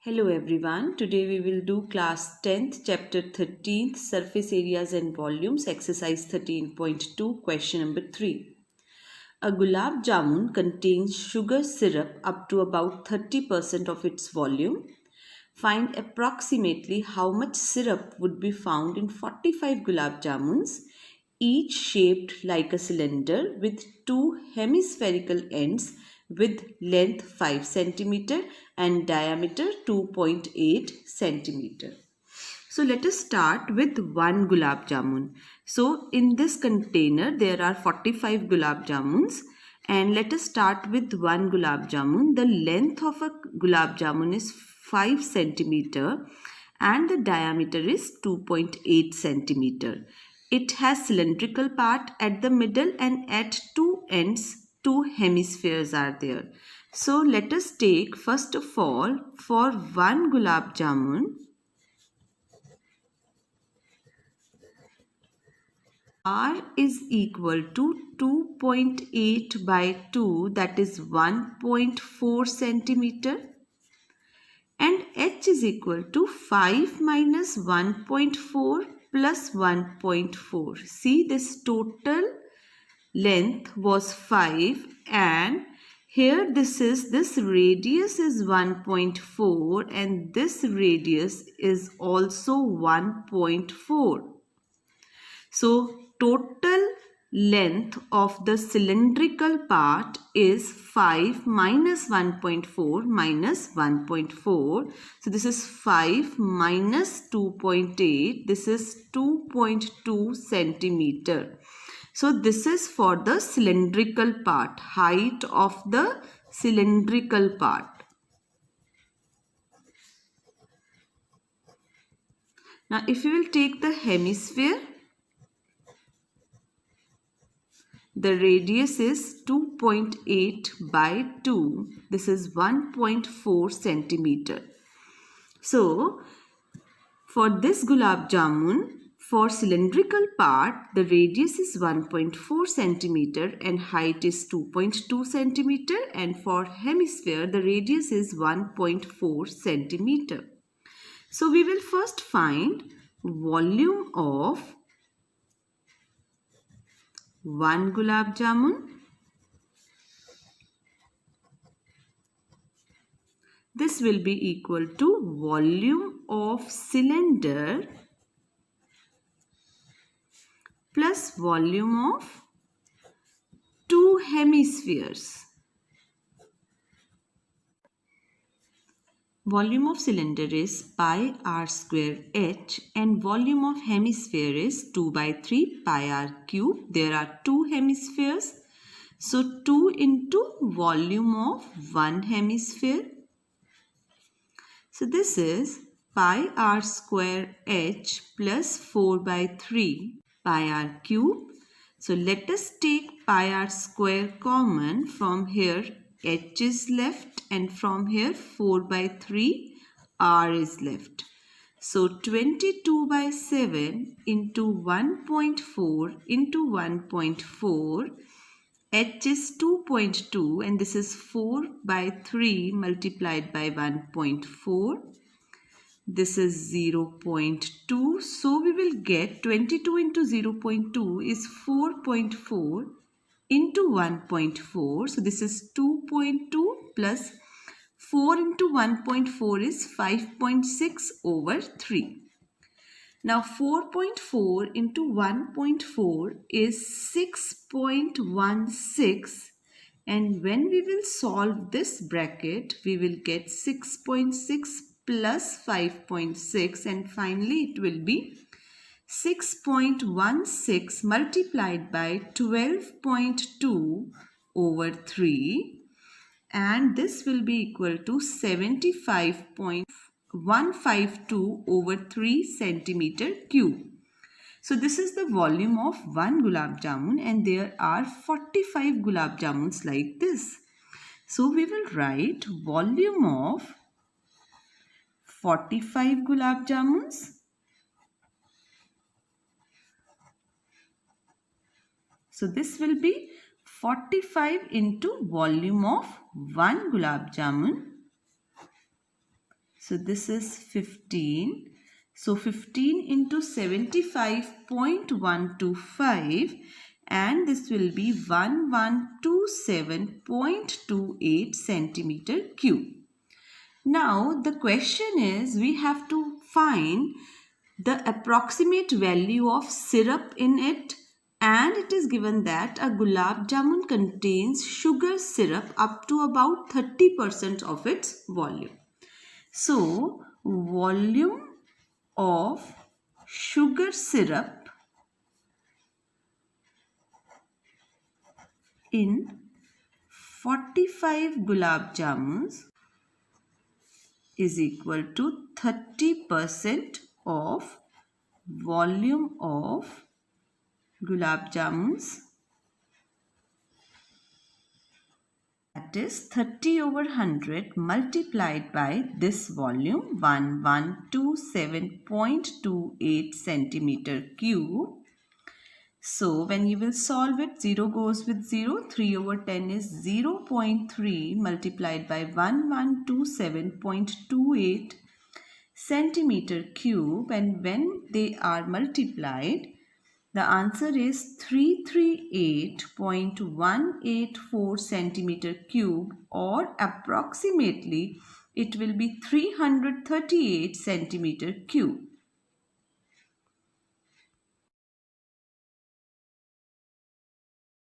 Hello everyone, today we will do class 10th chapter 13th surface areas and volumes exercise 13.2 question number 3. A gulab jamun contains sugar syrup up to about 30% of its volume. Find approximately how much syrup would be found in 45 gulab jamuns, each shaped like a cylinder with two hemispherical ends with length 5 cm and diameter 2.8 cm. So let us start with one gulab jamun. So in this container there are 45 gulab jamuns, and let us start with one gulab jamun. The length of a gulab jamun is 5 centimeter and the diameter is 2.8 centimeter. It has cylindrical part at the middle and at two ends two hemispheres are there. So let us take first of all for one gulab jamun, R is equal to 2.8 by 2, that is 1.4 centimeter, and H is equal to 5 minus 1.4 plus 1.4. See, this total length was 5, and here this radius is 1.4 and this radius is also 1.4. So total length of the cylindrical part is 5 minus 1.4 minus 1.4. So this is 5 minus 2.8. This is 2.2 centimeter. So this is for the cylindrical part, height of the cylindrical part. Now if you will take the hemisphere, the radius is 2.8 by 2. This is 1.4 centimeter. So, for this gulab jamun, for cylindrical part, the radius is 1.4 centimeter and height is 2.2 centimeter, and for hemisphere, the radius is 1.4 centimeter. So, we will first find volume of one gulab jamun. This will be equal to volume of cylinder plus volume of two hemispheres. Volume of cylinder is pi r square h and volume of hemisphere is 2 by 3 pi r cube. There are two hemispheres. So 2 into volume of one hemisphere. So this is pi r square h plus 4 by 3 pi r cube. So let us take pi r square common. From here h is left and from here 4 by 3 r is left. So 22 by 7 into 1.4 into 1.4. H is 2.2 and this is 4 by 3 multiplied by 1.4. This is 0.2. So we will get 22 into 0.2 is 4.4 into 1.4. So this is 2.2 plus 4 into 1.4 is 5.6 over 3. Now 4.4 into 1.4 is 6.16, and when we will solve this bracket, we will get 6.6 plus 5.6 and finally it will be 6.16 multiplied by 12.2 over 3, and this will be equal to 75.152 over 3 centimeter cube. So this is the volume of one gulab jamun, and there are 45 gulab jamuns like this. So we will write volume of 45 gulab jamuns. So this will be 45 into volume of one gulab jamun. So this is 15. So 15 into 75.125 and this will be 1127.28 centimeter cube. Now the question is we have to find the approximate value of syrup in it, and it is given that a gulab jamun contains sugar syrup up to about 30% of its volume. So volume of sugar syrup in 45 gulab jamuns is equal to 30% of volume of gulab jamuns, that is 30 over 100 multiplied by this volume 1127.28 centimeter cube. So when you will solve it, 0 goes with 0, 3 over 10 is 0.3 multiplied by 1127.28 centimeter cube, and when they are multiplied, the answer is 338.184 centimeter cube, or approximately it will be 338 centimeter cube.